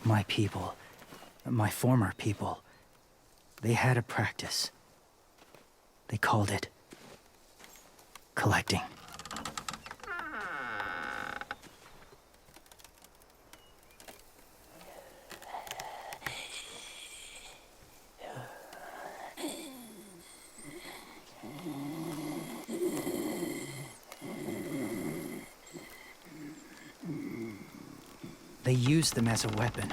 My people, my former people, they had a practice. They called it collecting. They use them as a weapon.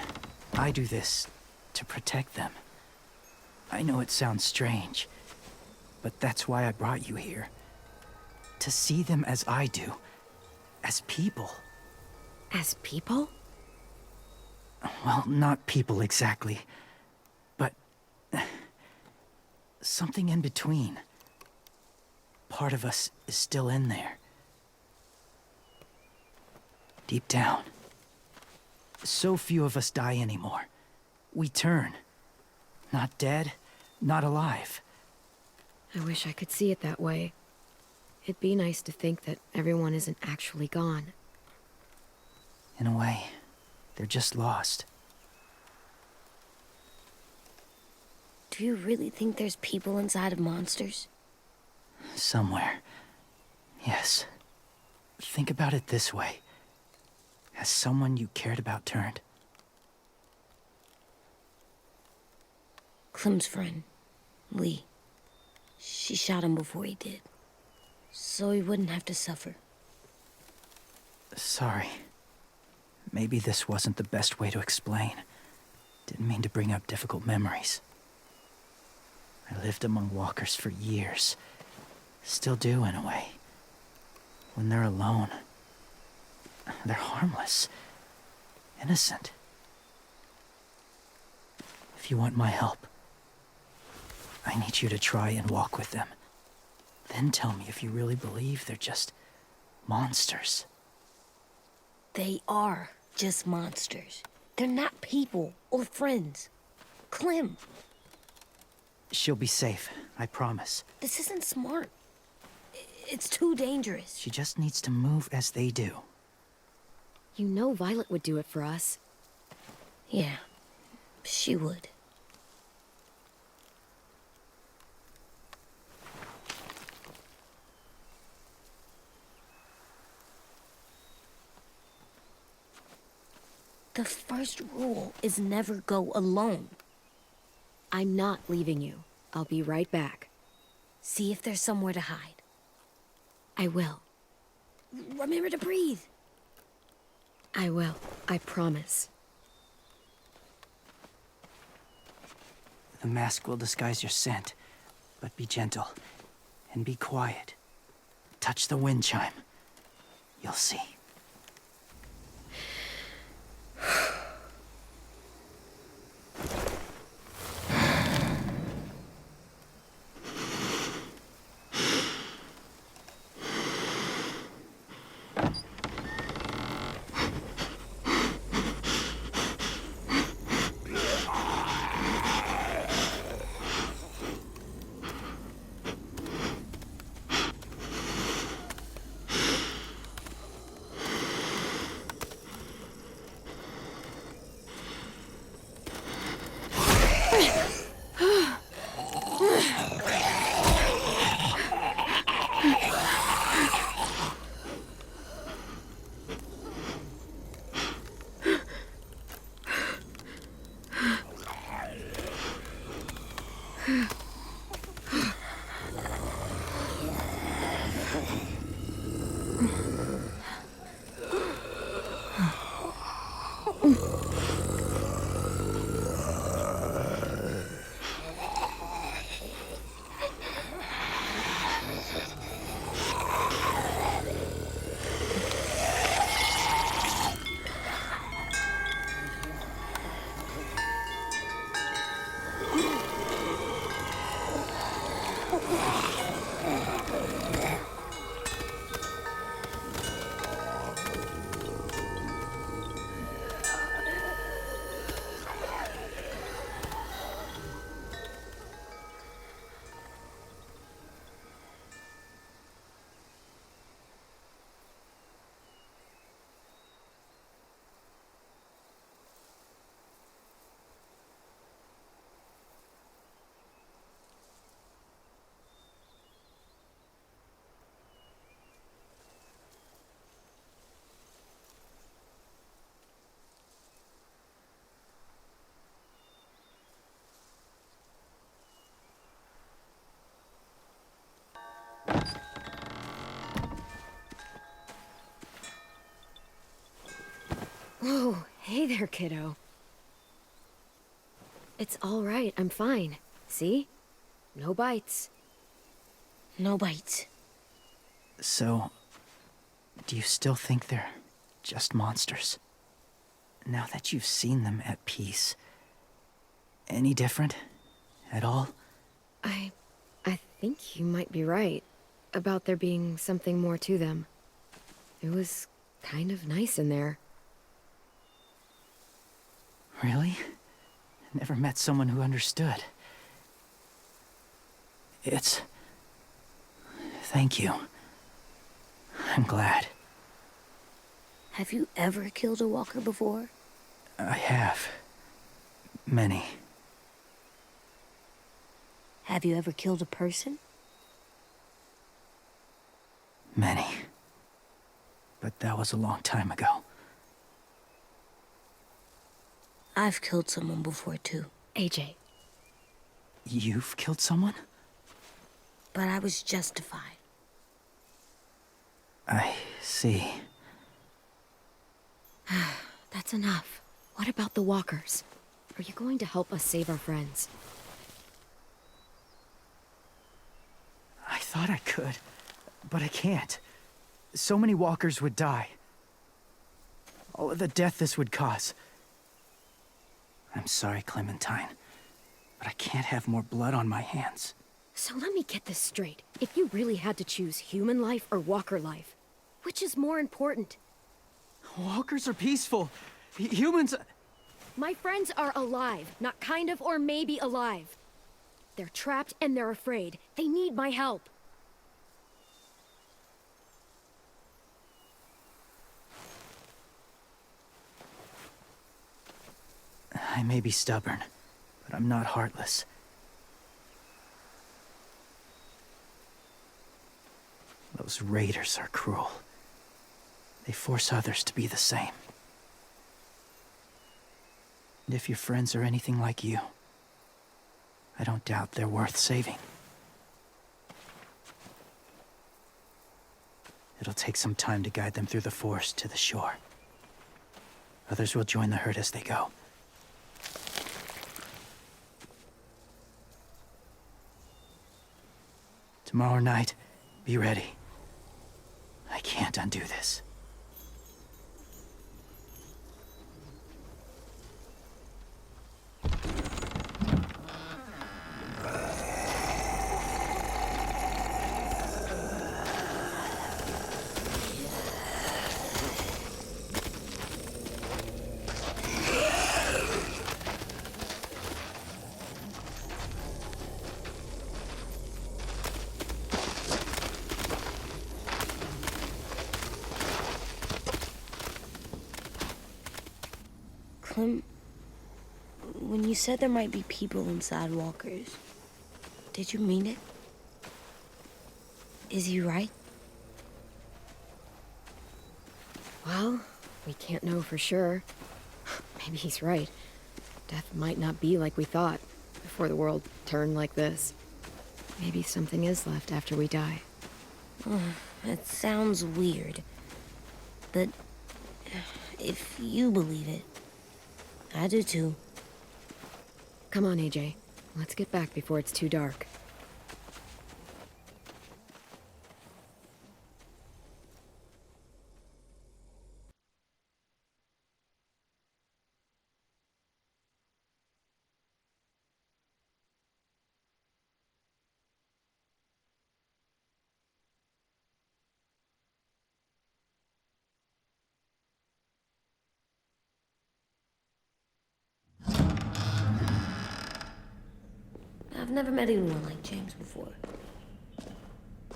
I do this to protect them. I know it sounds strange, but that's why I brought you here. To see them as I do. As people. As people? Well, not people exactly, but something in between. Part of us is still in there. Deep down. So few of us die anymore. We turn. Not dead, not alive. I wish I could see it that way. It'd be nice to think that everyone isn't actually gone. In a way, they're just lost. Do you really think there's people inside of monsters? Somewhere. Yes. Think about it this way. Has someone you cared about turned? Clem's friend, Lee. She shot him before he did. So he wouldn't have to suffer. Sorry. Maybe this wasn't the best way to explain. Didn't mean to bring up difficult memories. I lived among walkers for years. Still do, in a way. When they're alone, they're harmless. Innocent. If you want my help, I need you to try and walk with them. Then tell me if you really believe they're just monsters. They are just monsters. They're not people or friends. Clem, She'll be safe, I promise. this isn't smart. It's too dangerous. She just needs to move as they do. You know Violet would do it for us. Yeah, she would. The first rule is never go alone. I'm not leaving you. I'll be right back. See if there's somewhere to hide. I will. Remember to breathe. I will. I promise. The mask will disguise your scent, but be gentle and be quiet. Touch the wind chime. You'll see. Whoa, hey there, kiddo. It's all right, I'm fine. See? No bites. No bites. So, do you still think they're just monsters? Now that you've seen them at peace, any different at all? I think you might be right about there being something more to them. It was kind of nice in there. Really? Never met someone who understood. Thank you. I'm glad. Have you ever killed a walker before? I have. Many. Have you ever killed a person? Many. But that was a long time ago. I've killed someone before too, AJ. You've killed someone? but I was justified. I see. That's enough. What about the walkers? Are you going to help us save our friends? I thought I could, but I can't. So many walkers would die. All of the death this would cause. I'm sorry, Clementine, but I can't have more blood on my hands. So let me get this straight. If you really had to choose human life or walker life, which is more important? Walkers are peaceful. Humans... My friends are alive, not kind of or maybe alive. They're trapped and they're afraid. They need my help. I may be stubborn, but I'm not heartless. Those raiders are cruel. They force others to be the same. And if your friends are anything like you, I don't doubt they're worth saving. It'll take some time to guide them through the forest to the shore. Others will join the herd as they go. Tomorrow night, be ready. I can't undo this. Clem, when you said there might be people inside walkers, did you mean it? Is he right? Well, we can't know for sure. Maybe he's right. Death might not be like we thought before the world turned like this. Maybe something is left after we die. It sounds weird, but if you believe it, I do too. Come on, AJ. Let's get back before it's too dark. I've never met anyone like James before.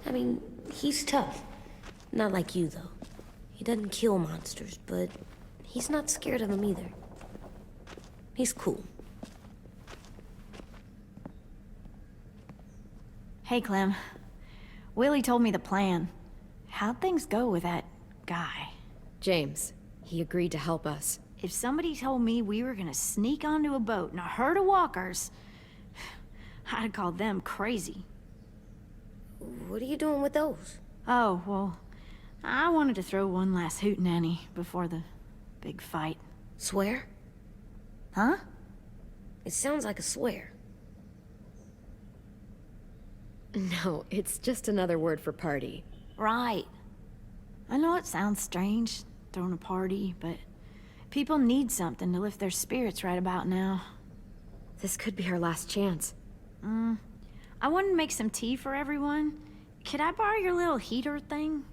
I mean, he's tough. Not like you, though. He doesn't kill monsters, but he's not scared of them either. He's cool. Hey, Clem. Willie told me the plan. How'd things go with that guy? James, he agreed to help us. If somebody told me we were gonna sneak onto a boat in a herd of walkers, I'd call them crazy. What are you doing with those? Oh, well, I wanted to throw one last hootenanny before the Big fight. Swear? Huh? It sounds like a swear. No, it's just another word for party. Right. I know it sounds strange, throwing a party, but people need something to lift their spirits right about now. This could be our last chance. I wanted to make some tea for everyone. Could I borrow your little heater thing?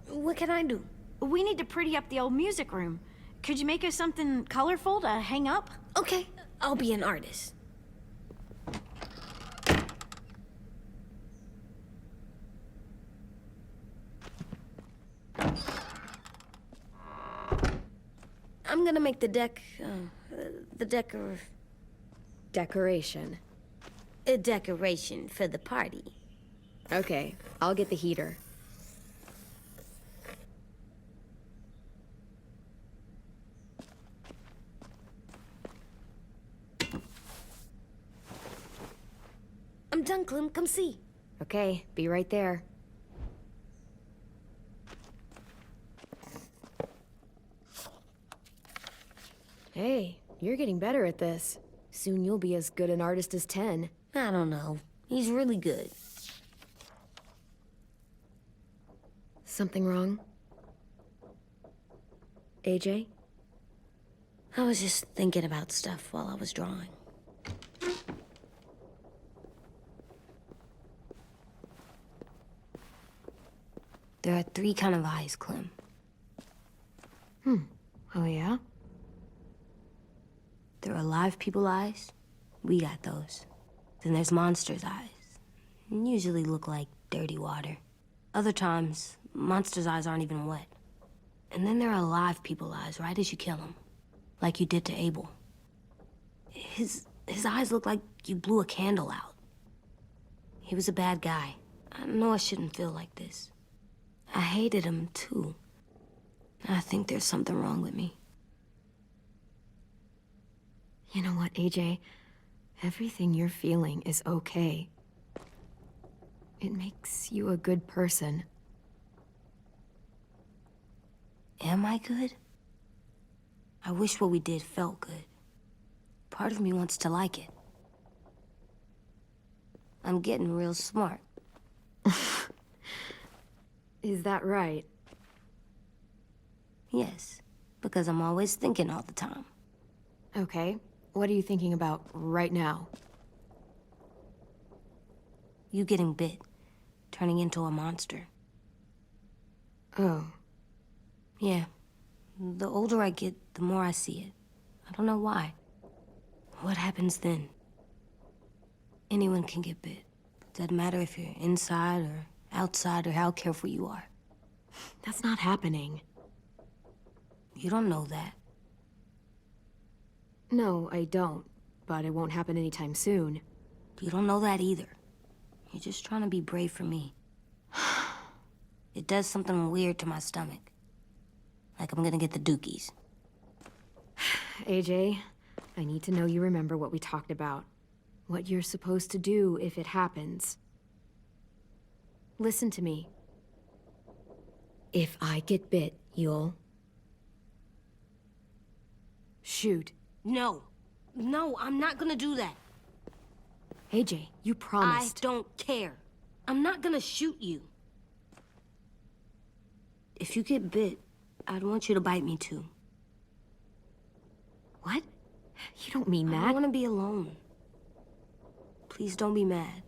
What can I do? We need to pretty up the old music room. Could you make us something colorful to hang up? Okay, I'll be an artist. I'm gonna make the Decoration. a decoration for the party. Okay, I'll get the heater. I'm done, Clem. Come see. Okay, be right there. Hey, you're getting better at this. Soon you'll be as good an artist as 10. I don't know. He's really good. Something wrong? AJ? I was just thinking about stuff while I was drawing. There are 3 kind of eyes, Clem. Oh yeah? There are live people eyes. We got those. Then there's monsters' eyes. Usually look like dirty water. Other times, monsters' eyes aren't even wet. And then there are live people eyes right as you kill them. Like you did to Abel. His eyes look like you blew a candle out. He was a bad guy. I know I shouldn't feel like this. I hated him, too. I think there's something wrong with me. You know what, AJ? Everything you're feeling is okay. It makes you a good person. Am I good? I wish what we did felt good. Part of me wants to like it. I'm getting real smart. Is that right? Yes, because I'm always thinking all the time. Okay. What are you thinking about right now? You getting bit, turning into a monster. Oh. Yeah. The older I get, the more I see it. I don't know why. What happens then? Anyone can get bit. Doesn't matter if you're inside or outside or how careful you are. That's not happening. You don't know that. No, I don't. But it won't happen anytime soon. You don't know that either. You're just trying to be brave for me. It does something weird to my stomach. Like I'm gonna get the dookies. AJ, I need to know you remember what we talked about. What you're supposed to do if it happens. Listen to me. If I get bit, you'll... shoot. No. No, I'm not gonna do that. AJ, you promised. I don't care. I'm not gonna shoot you. If you get bit, I'd want you to bite me too. What? You don't mean I that. don't want to be alone. Please don't be mad.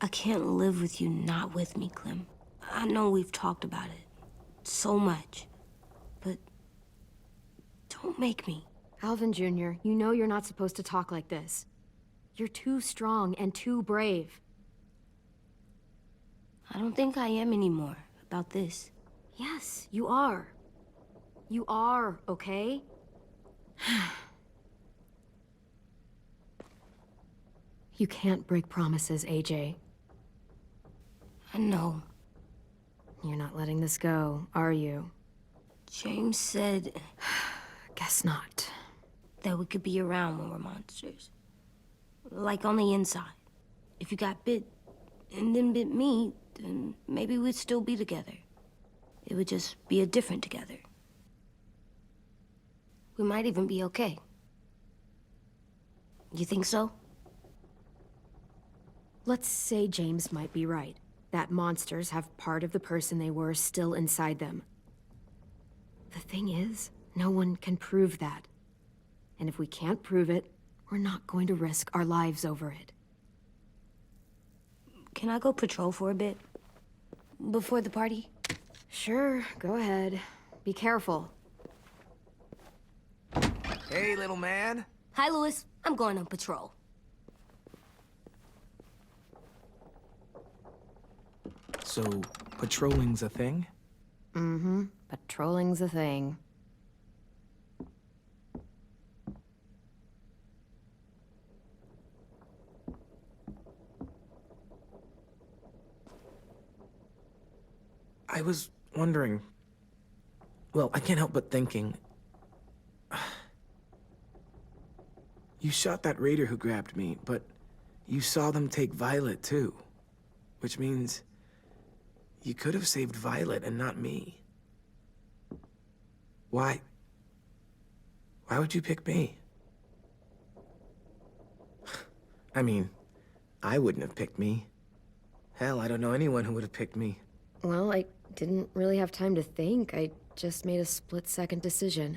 I can't live with you not with me, Clem. I know we've talked about it so much, but don't make me. Alvin Jr., you know you're not supposed to talk like this. You're too strong and too brave. I don't think I am anymore about this. Yes, you are. You are, okay? You can't break promises, AJ. I know. You're not letting this go, are you? James said Guess not. that we could be around when we're monsters. Like on the inside. If you got bit and then bit me, then maybe we'd still be together. It would just be a different together. We might even be okay. You think so? Let's say James might be right. That monsters have part of the person they were still inside them. The thing is, no one can prove that. And if we can't prove it, we're not going to risk our lives over it. Can I go patrol for a bit? Before the party? Sure, go ahead. Be careful. Hey, little man. Hi, Louis. I'm going on patrol. So, patrolling's a thing? Mm-hmm. Patrolling's a thing. I was wondering... Well, I can't help but thinking... You shot that raider who grabbed me, but you saw them take Violet, too. Which means... you could have saved Violet and not me. Why? Why would you pick me? I mean, I wouldn't have picked me. Hell, I don't know anyone who would have picked me. Well, I didn't really have time to think. I just made a split-second decision.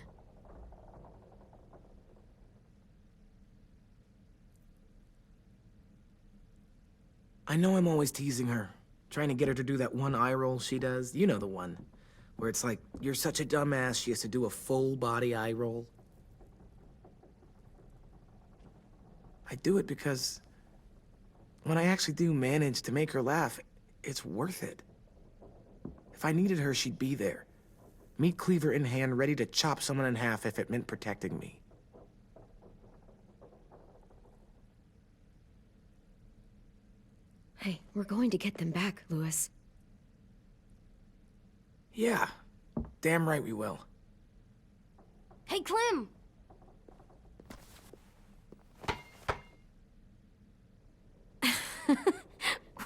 I know I'm always teasing her, trying to get her to do that one eye roll she does. You know the one, where it's like, you're such a dumbass, she has to do a full-body eye roll. I do it because when I actually do manage to make her laugh, it's worth it. If I needed her, she'd be there. Meat cleaver in hand, ready to chop someone in half if it meant protecting me. Hey, we're going to get them back, Louis. Yeah, damn right we will. Hey, Clem!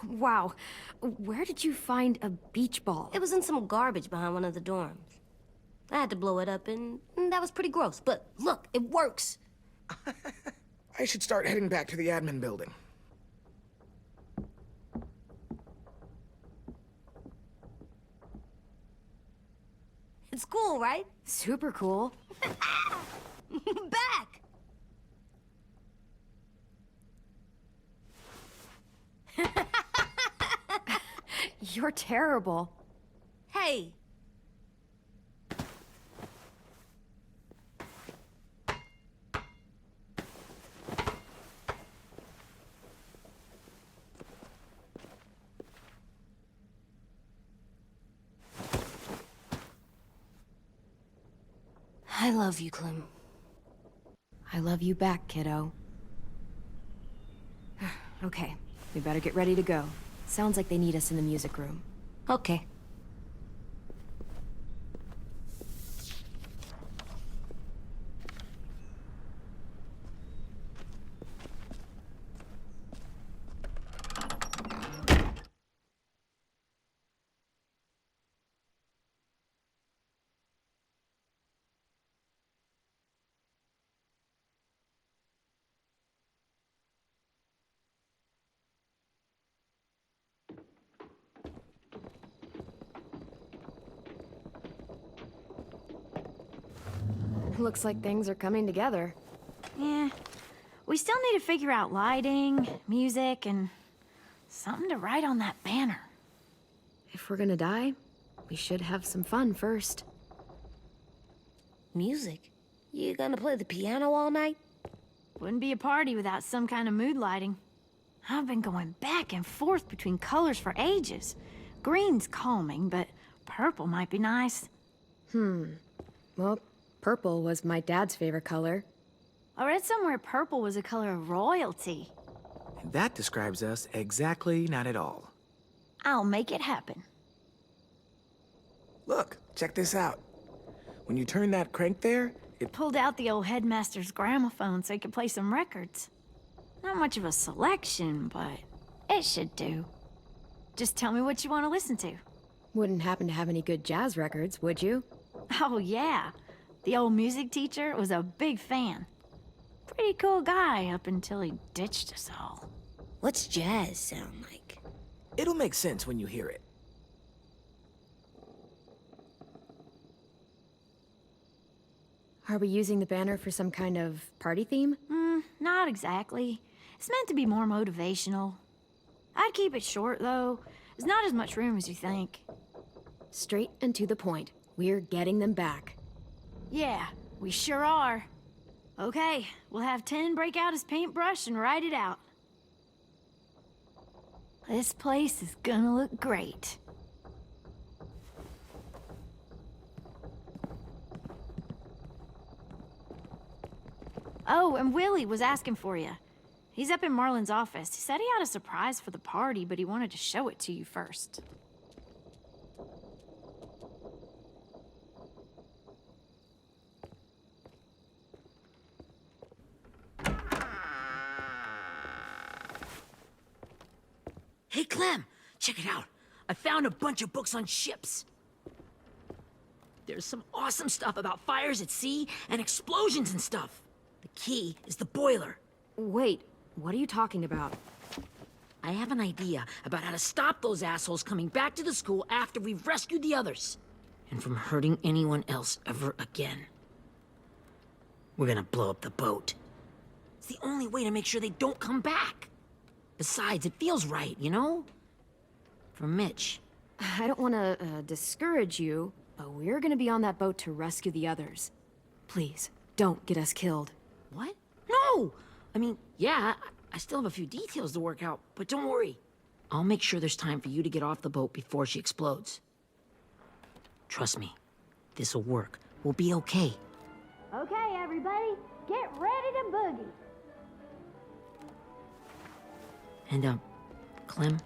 Wow. Where did you find a beach ball? It was in some garbage behind one of the dorms. I had to blow it up, and that was pretty gross. But look, it works. I should start heading back to the admin building. It's cool, right? Super cool. Back! You're terrible. Hey! I love you, Clem. I love you back, kiddo. Okay, we better get ready to go. Sounds like they need us in the music room. Okay. Looks like things are coming together. Yeah. We still need to figure out lighting, music, and something to write on that banner. If we're gonna die, we should have some fun first. Music? You gonna play the piano all night? Wouldn't be a party without some kind of mood lighting. I've been going back and forth between colors for ages. Green's calming, but purple might be nice. Well, purple was my dad's favorite color. I read somewhere purple was a color of royalty. And that describes us exactly not at all. I'll make it happen. Look, check this out. When you turn that crank there, it... Pulled out the old headmaster's gramophone so he could play some records. Not much of a selection, but it should do. Just tell me what you want to listen to. Wouldn't happen to have any good jazz records, would you? Oh, yeah. The old music teacher was a big fan. Pretty cool guy up until he ditched us all. What's jazz sound like? It'll make sense when you hear it. Are we using the banner for some kind of party theme? Not exactly. It's meant to be more motivational. I'd keep it short, though. There's not as much room as you think. Straight and to the point. We're getting them back. Yeah, we sure are. Okay, we'll have 10 break out his paintbrush and write it out. This place is gonna look great. Oh, and Willie was asking for you. He's up in Marlin's office. He said he had a surprise for the party, but he wanted to show it to you first. Hey, Clem, check it out. I found a bunch of books on ships. There's some awesome stuff about fires at sea and explosions and stuff. The key is the boiler. Wait, what are you talking about? I have an idea about how to stop those assholes coming back to the school after we've rescued the others. And from hurting anyone else ever again. We're gonna blow up the boat. It's the only way to make sure they don't come back. Besides, it feels right, you know? For Mitch. I don't want to discourage you, but we're gonna be on that boat to rescue the others. Please, don't get us killed. What? No! I mean, yeah, I still have a few details to work out, but don't worry. I'll make sure there's time for you to get off the boat before she explodes. Trust me, this'll work. We'll be okay. Okay, everybody, get ready to boogie. And, Clem,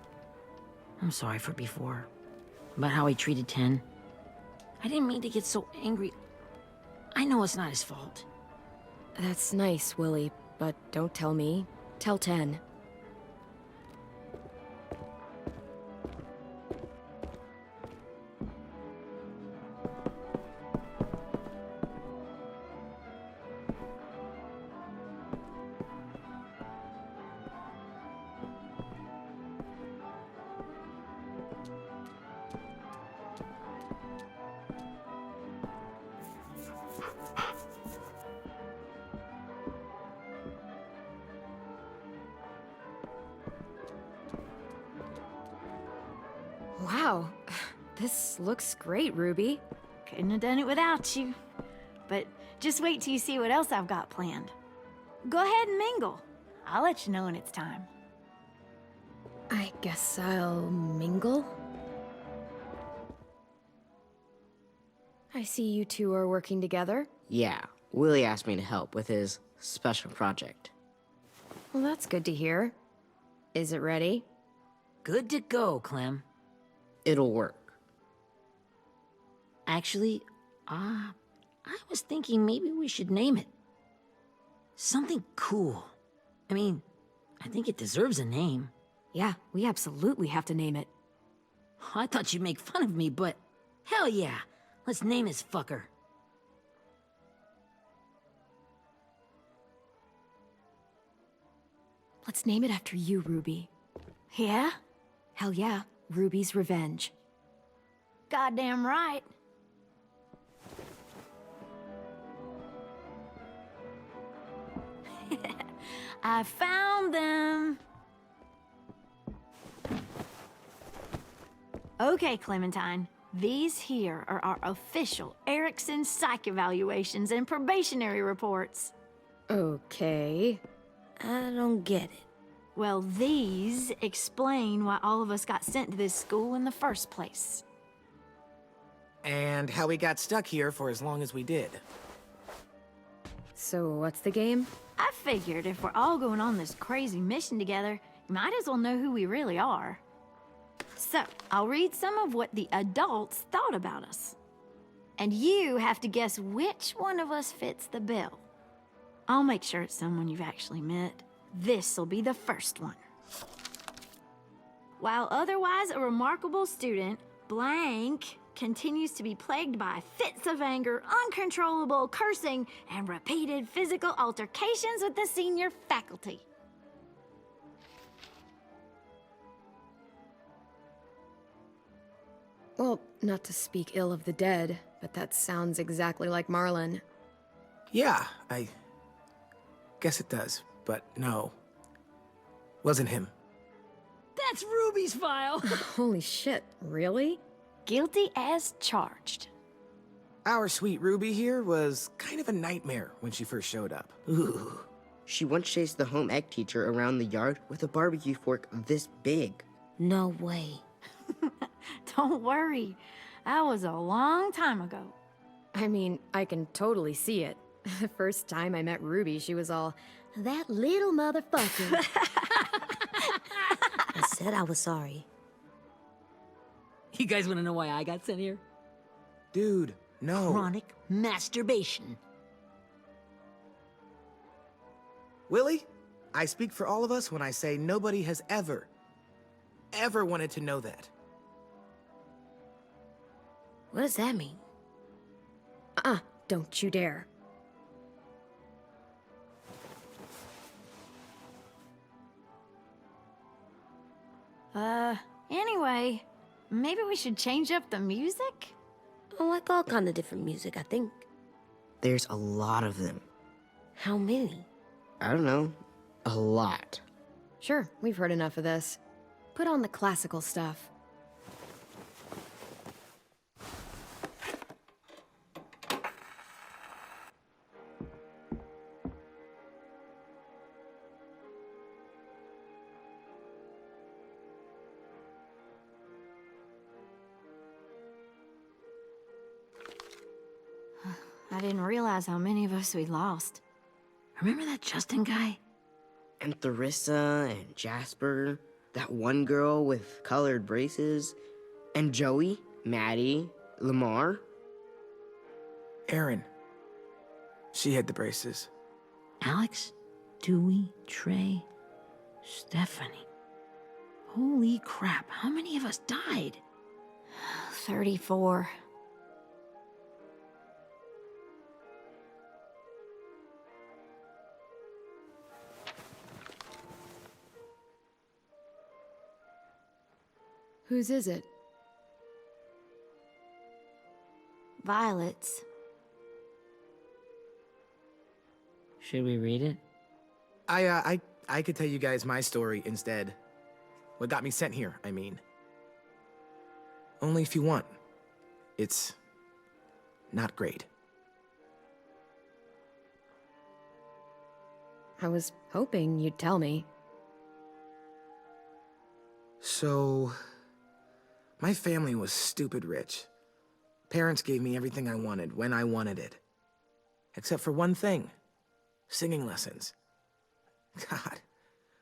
I'm sorry for before. About how he treated Ten. I didn't mean to get so angry. I know it's not his fault. That's nice, Willie, but don't tell me. Tell 10. Wow, this looks great, Ruby. Couldn't have done it without you. But just wait till you see what else I've got planned. Go ahead and mingle. I'll let you know when it's time. I guess I'll mingle? I see you two are working together. Yeah, Willie asked me to help with his special project. Well, that's good to hear. Is it ready? Good to go, Clem. It'll work. Actually, I was thinking maybe we should name it. Something cool. I mean, I think it deserves a name. Yeah, we absolutely have to name it. I thought you'd make fun of me, but hell yeah. Let's name this fucker. Let's name it after you, Ruby. Yeah? Hell yeah, Ruby's Revenge. Goddamn right. I found them. Okay, Clementine. These here are our official Erickson psych evaluations and probationary reports. Okay. I don't get it. Well, these explain why all of us got sent to this school in the first place. And how we got stuck here for as long as we did. So what's the game? I figured if we're all going on this crazy mission together, you might as well know who we really are. So, I'll read some of what the adults thought about us. And you have to guess which one of us fits the bill. I'll make sure it's someone you've actually met. This'll be the first one. While otherwise a remarkable student, blank continues to be plagued by fits of anger, uncontrollable cursing, and repeated physical altercations with the senior faculty. Well, not to speak ill of the dead, but that sounds exactly like Marlon. Yeah, I guess it does, but no. Wasn't him. That's Ruby's file! Holy shit, really? Guilty as charged. Our sweet Ruby here was kind of a nightmare when she first showed up. Ooh. She once chased the home ec teacher around the yard with a barbecue fork this big. No way. Don't worry, that was a long time ago. I mean, I can totally see it. The first time I met Ruby, she was all, "That little motherfucker." I said I was sorry. You guys want to know why I got sent here? Dude, no. Chronic masturbation. Willie, I speak for all of us when I say nobody has ever wanted to know that. What does that mean? Don't you dare. Anyway, maybe we should change up the music? I like all kind of different music, I think. There's a lot of them. How many? I don't know. A lot. Sure, we've heard enough of this. Put on the classical stuff. I didn't realize how many of us we lost. Remember that Justin guy? And Theresa and Jasper, that one girl with colored braces, and Joey, Maddie, Lamar. Erin. She had the braces. Alex, Dewey, Trey, Stephanie. Holy crap, how many of us died? 34. Whose is it? Violet's. Should we read it? I could tell you guys my story instead. What got me sent here, I mean. Only if you want. It's not great. I was hoping you'd tell me. So, my family was stupid rich. Parents gave me everything I wanted when I wanted it. Except for one thing. Singing lessons. God,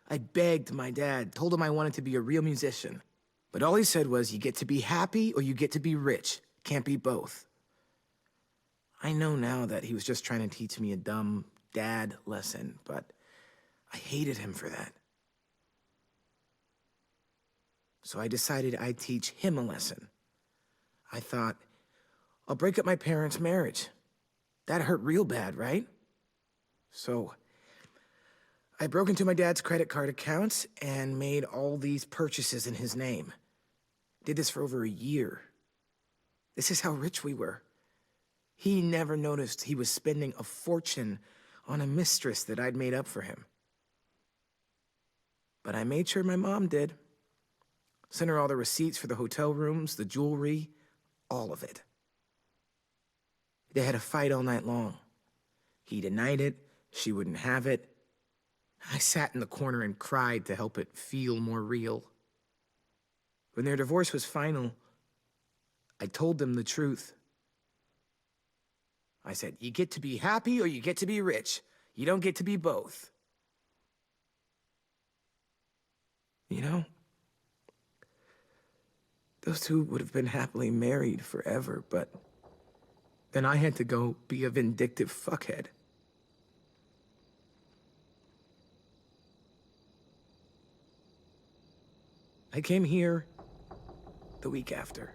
I begged my dad, told him I wanted to be a real musician. But all he said was, you get to be happy or you get to be rich. Can't be both. I know now that he was just trying to teach me a dumb dad lesson, but I hated him for that. So I decided I'd teach him a lesson. I thought, I'll break up my parents' marriage. That hurt real bad, right? So I broke into my dad's credit card accounts and made all these purchases in his name. Did this for over a year. This is how rich we were. He never noticed he was spending a fortune on a mistress that I'd made up for him. But I made sure my mom did. Sent her all the receipts for the hotel rooms, the jewelry, all of it. They had a fight all night long. He denied it, she wouldn't have it. I sat in the corner and cried to help it feel more real. When their divorce was final, I told them the truth. I said, you get to be happy or you get to be rich. You don't get to be both. You know, those two would have been happily married forever, but then I had to go be a vindictive fuckhead. I came here the week after.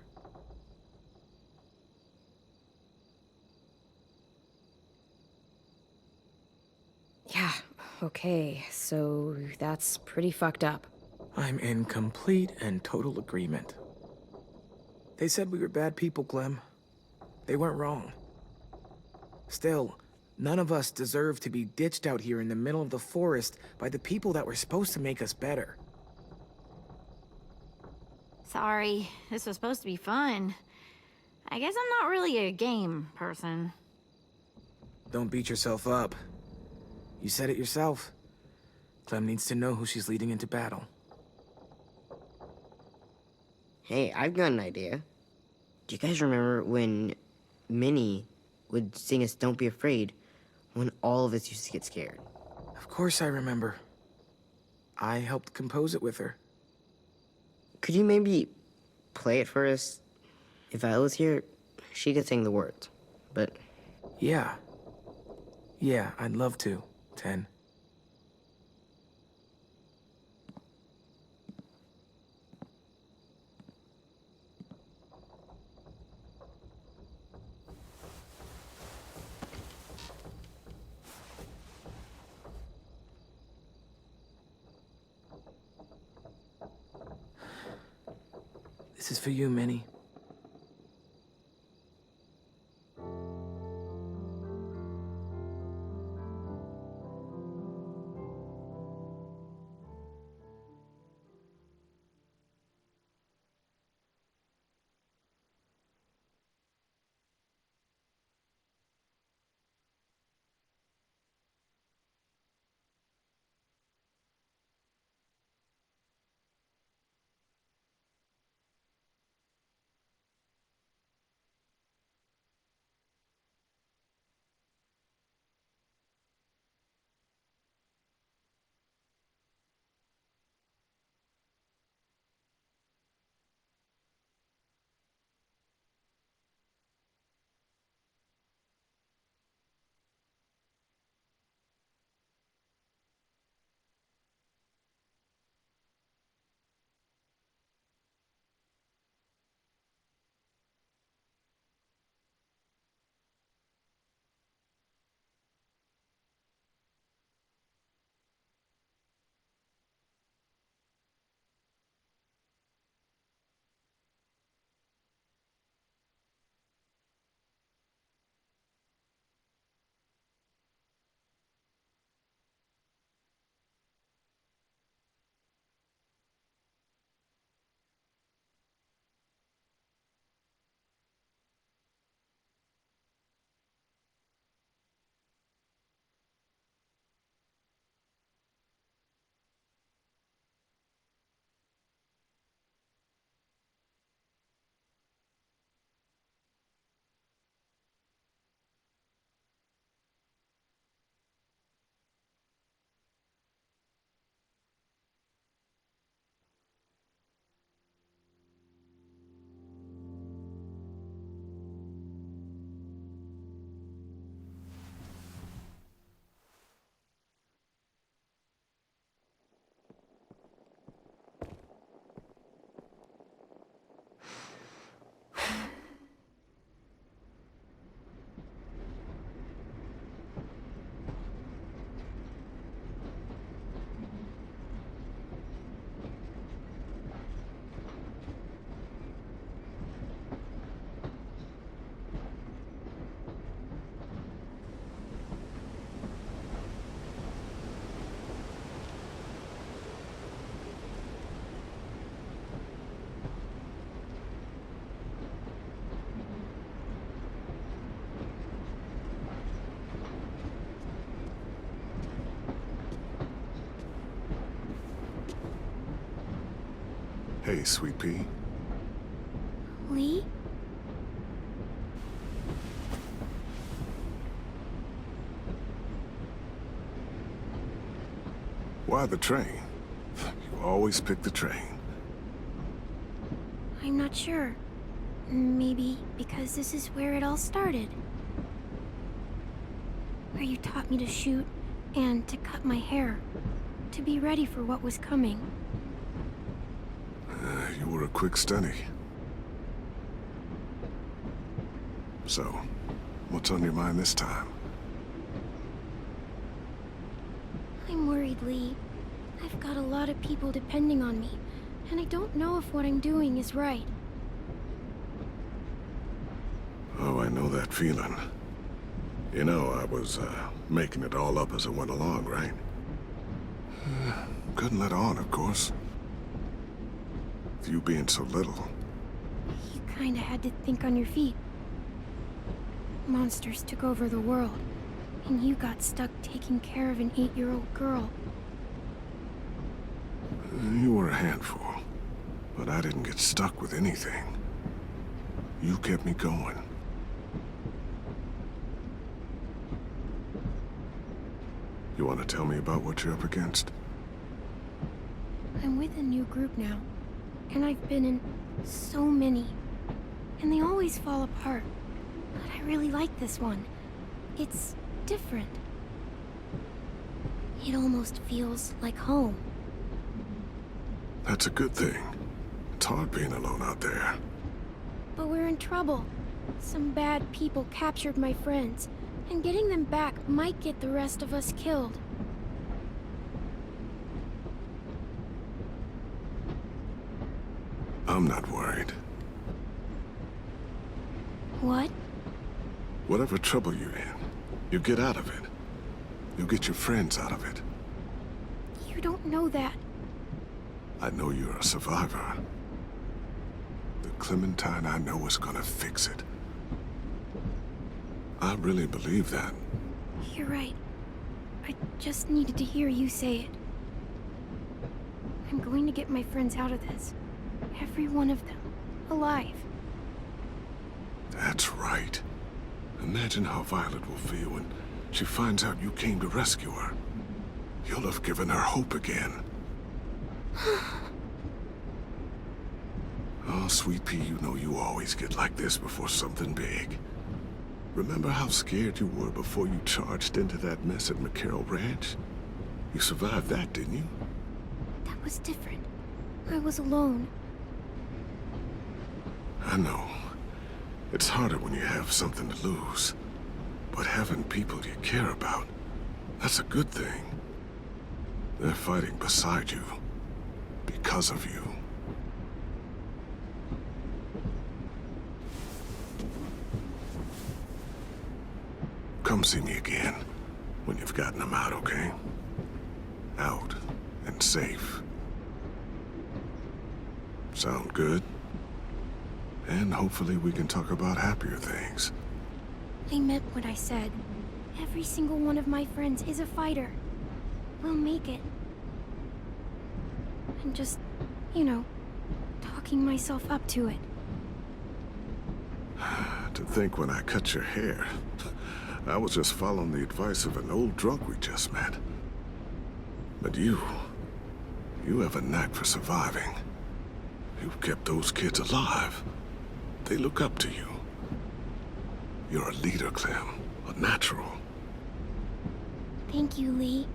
Okay, so that's pretty fucked up. I'm in complete and total agreement. They said we were bad people, Clem. They weren't wrong. Still, none of us deserve to be ditched out here in the middle of the forest by the people that were supposed to make us better. Sorry, this was supposed to be fun. I guess I'm not really a game person. Don't beat yourself up. You said it yourself. Clem needs to know who she's leading into battle. Hey, I've got an idea. Do you guys remember when Minnie would sing us Don't Be Afraid when all of us used to get scared? Of course I remember. I helped compose it with her. Could you maybe play it for us? If I was here, she could sing the words, but... Yeah. Yeah, I'd love to, Ten. This is for you, Minnie. Hey, Sweet Pea. Lee? Why the train? You always pick the train. I'm not sure. Maybe because this is where it all started. Where you taught me to shoot and to cut my hair. To be ready for what was coming. You were a quick study. So, what's on your mind this time? I'm worried, Lee. I've got a lot of people depending on me, and I don't know if what I'm doing is right. Oh, I know that feeling. You know, I was, making it all up as I went along, right? Couldn't let on, of course. With you being so little. You kinda had to think on your feet. Monsters took over the world, and you got stuck taking care of an 8-year-old girl. You were a handful, but I didn't get stuck with anything. You kept me going. You want to tell me about what you're up against? I'm with a new group now, and I've been in so many, and they always fall apart. But I really like this one. It's different. It almost feels like home. That's a good thing. It's hard being alone out there. But we're in trouble. Some bad people captured my friends, and getting them back might get the rest of us killed. I'm not worried. What? Whatever trouble you're in, you get out of it. You'll get your friends out of it. You don't know that. I know you're a survivor. The Clementine I know is gonna fix it. I really believe that. You're right. I just needed to hear you say it. I'm going to get my friends out of this. Every one of them. Alive. That's right. Imagine how Violet will feel when she finds out you came to rescue her. You'll have given her hope again. Oh, Sweet Pea, you know you always get like this before something big. Remember how scared you were before you charged into that mess at McCarroll Ranch? You survived that, didn't you? That was different. I was alone. I know. It's harder when you have something to lose. But having people you care about, that's a good thing. They're fighting beside you. Because of you. Come see me again when you've gotten them out, okay? Out and safe. Sound good? And hopefully we can talk about happier things. I meant what I said. Every single one of my friends is a fighter. We'll make it. I'm just, you know, talking myself up to it. To think when I cut your hair, I was just following the advice of an old drunk we just met. But you have a knack for surviving. You've kept those kids alive. They look up to you. You're a leader, Clem. A natural. Thank you, Lee.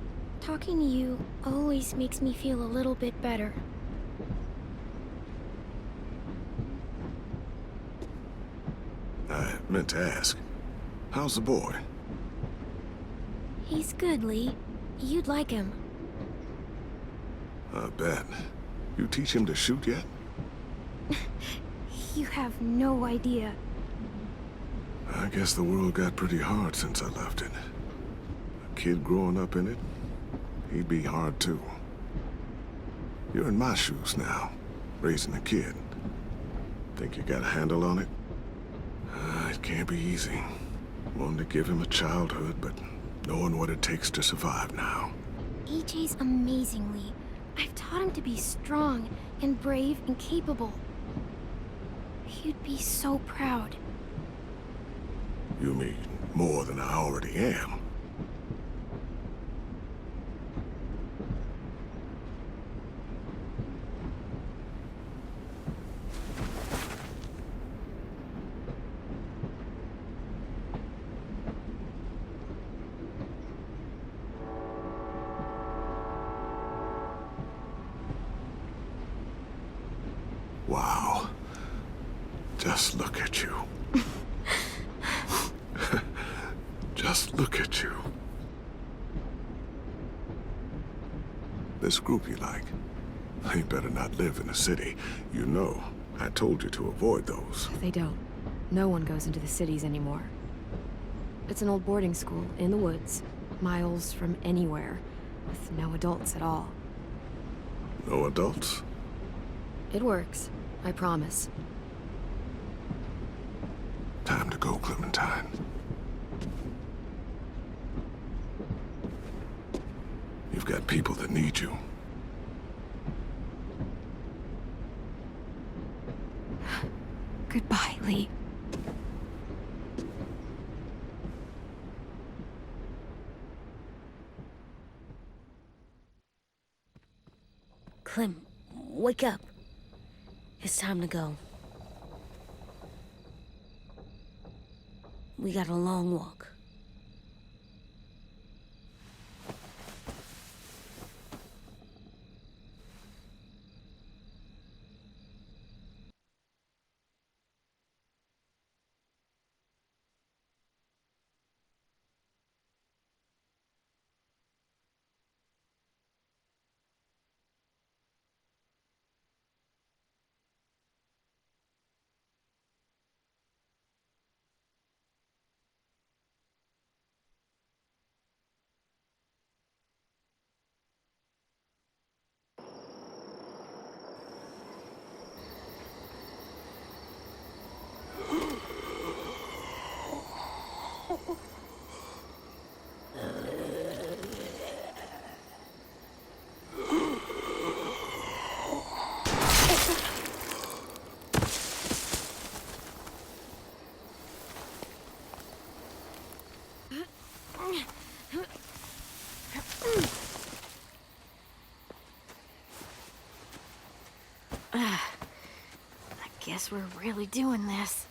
Talking to you always makes me feel a little bit better. I meant to ask, how's the boy? He's good, Lee. You'd like him. I bet. You teach him to shoot yet? You have no idea. I guess the world got pretty hard since I left it. A kid growing up in it, he'd be hard too. You're in my shoes now, raising a kid. Think you got a handle on it? It can't be easy. Wanting to give him a childhood, but knowing what it takes to survive now. EJ's amazing, Lee. I've taught him to be strong and brave and capable. He'd be so proud. You mean more than I already am? Wow. Just look at you. Just look at you. this group you like. They better not live in a city. You know, I told you to avoid those. They don't. No one goes into the cities anymore. It's an old boarding school in the woods, miles from anywhere, with no adults at all. No adults? It works, I promise. Time to go, Clementine. You've got people that need you. Goodbye, Lee. Clem, wake up. It's time to go. We got a long walk. Guess we're really doing this.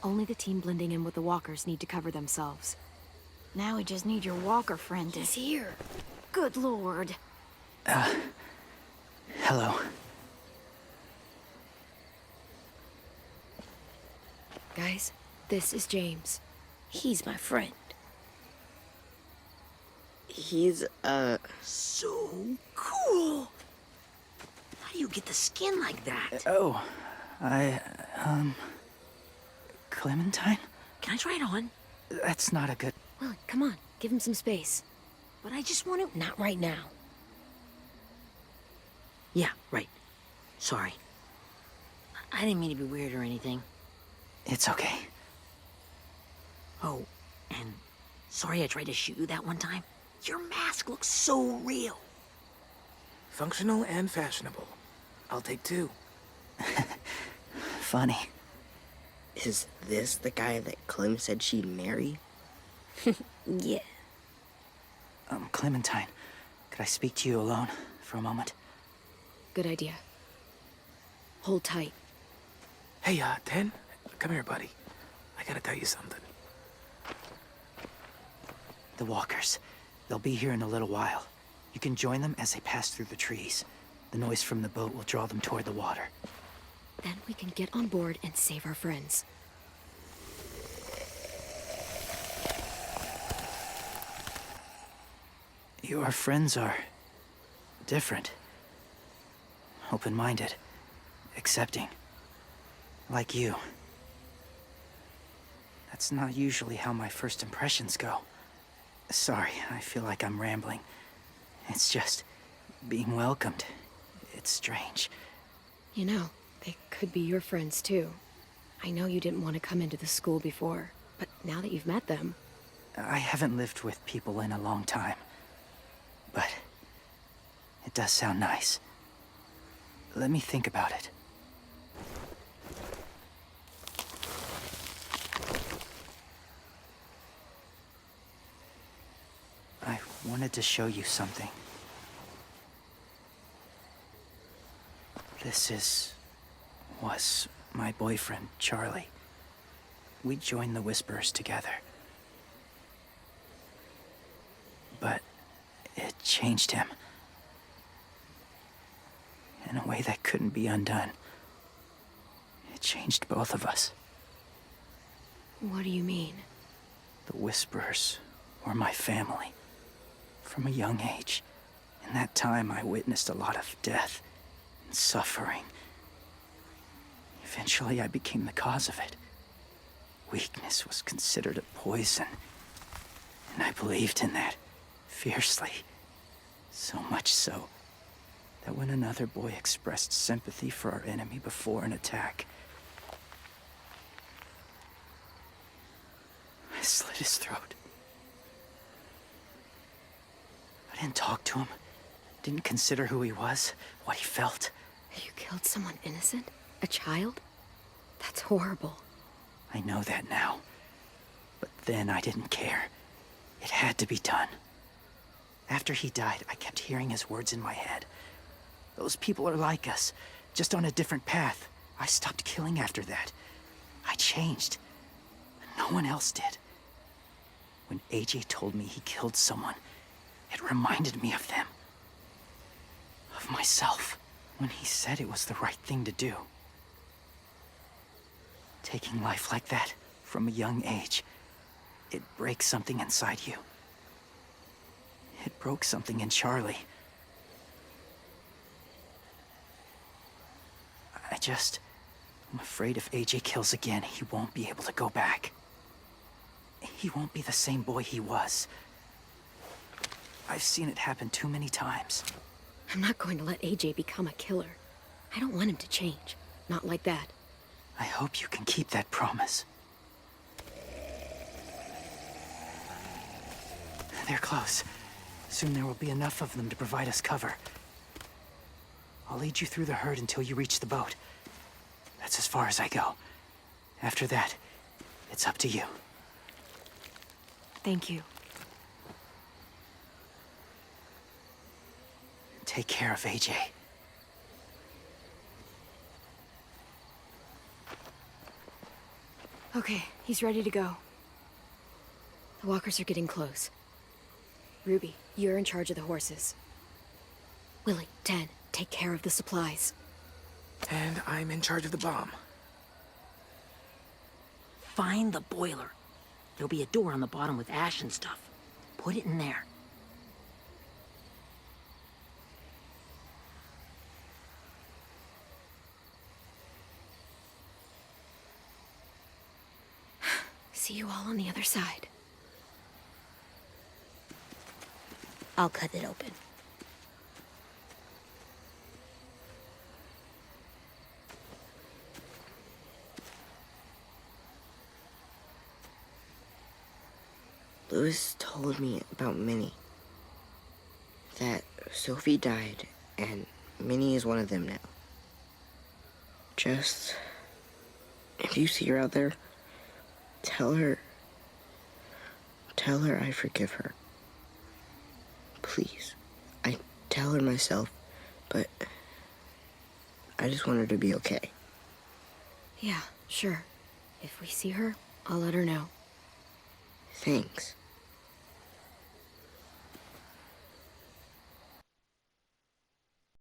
Only the team blending in with the walkers need to cover themselves. Now we just need your walker friend to... He's here. Good lord. Hello. Guys, this is James. He's my friend. He's, So cool! How do you get the skin like that? Oh, Clementine? Can I try it on? That's not a good... Well, come on, give him some space. But I just want to... Not right now. Yeah, right. Sorry. I didn't mean to be weird or anything. It's okay. Oh, and sorry I tried to shoot you that one time. Your mask looks so real. Functional and fashionable. I'll take two. Funny. is this the guy that Clem said she'd marry? Yeah. Clementine, could I speak to you alone for a moment? Good idea. Hold tight. Hey, Ten, come here, buddy. I gotta tell you something. The walkers. They'll be here in a little while. You can join them as they pass through the trees. The noise from the boat will draw them toward the water. Then we can get on board and save our friends. Your friends are... different. Open-minded. Accepting. Like you. That's not usually how my first impressions go. Sorry, I feel like I'm rambling. It's just... being welcomed. It's strange. You know, they could be your friends too. I know you didn't want to come into the school before, but now that you've met them... I haven't lived with people in a long time. But... it does sound nice. Let me think about it. I wanted to show you something. This was my boyfriend, Charlie. We joined the Whisperers together. But it changed him. In a way that couldn't be undone. It changed both of us. What do you mean? The Whisperers were my family. From a young age. In that time, I witnessed a lot of death and suffering. Eventually, I became the cause of it. Weakness was considered a poison, and I believed in that fiercely. So much so that when another boy expressed sympathy for our enemy before an attack, I slit his throat. I didn't talk to him, didn't consider who he was, what he felt. You killed someone innocent? A child? That's horrible. I know that now. But then I didn't care. It had to be done. After he died, I kept hearing his words in my head. Those people are like us, just on a different path. I stopped killing after that. I changed. No one else did. When AJ told me he killed someone, it reminded me of them. Of myself. When he said it was the right thing to do. Taking life like that, from a young age, it breaks something inside you. It broke something in Charlie. I'm afraid if AJ kills again, he won't be able to go back. He won't be the same boy he was. I've seen it happen too many times. I'm not going to let AJ become a killer. I don't want him to change. Not like that. I hope you can keep that promise. They're close. Soon there will be enough of them to provide us cover. I'll lead you through the herd until you reach the boat. That's as far as I go. After that, it's up to you. Thank you. Take care of AJ. Okay, he's ready to go. The walkers are getting close. Ruby, you're in charge of the horses. Willie, Dan, take care of the supplies. And I'm in charge of the bomb. Find the boiler. There'll be a door on the bottom with ash and stuff. Put it in there. See you all on the other side. I'll cut it open. Louis told me about Minnie. That Sophie died, and Minnie is one of them now. Just... if you see her out there, tell her I forgive her. Please. I tell her myself, but I just want her to be okay. Yeah, sure. If we see her, I'll let her know. Thanks.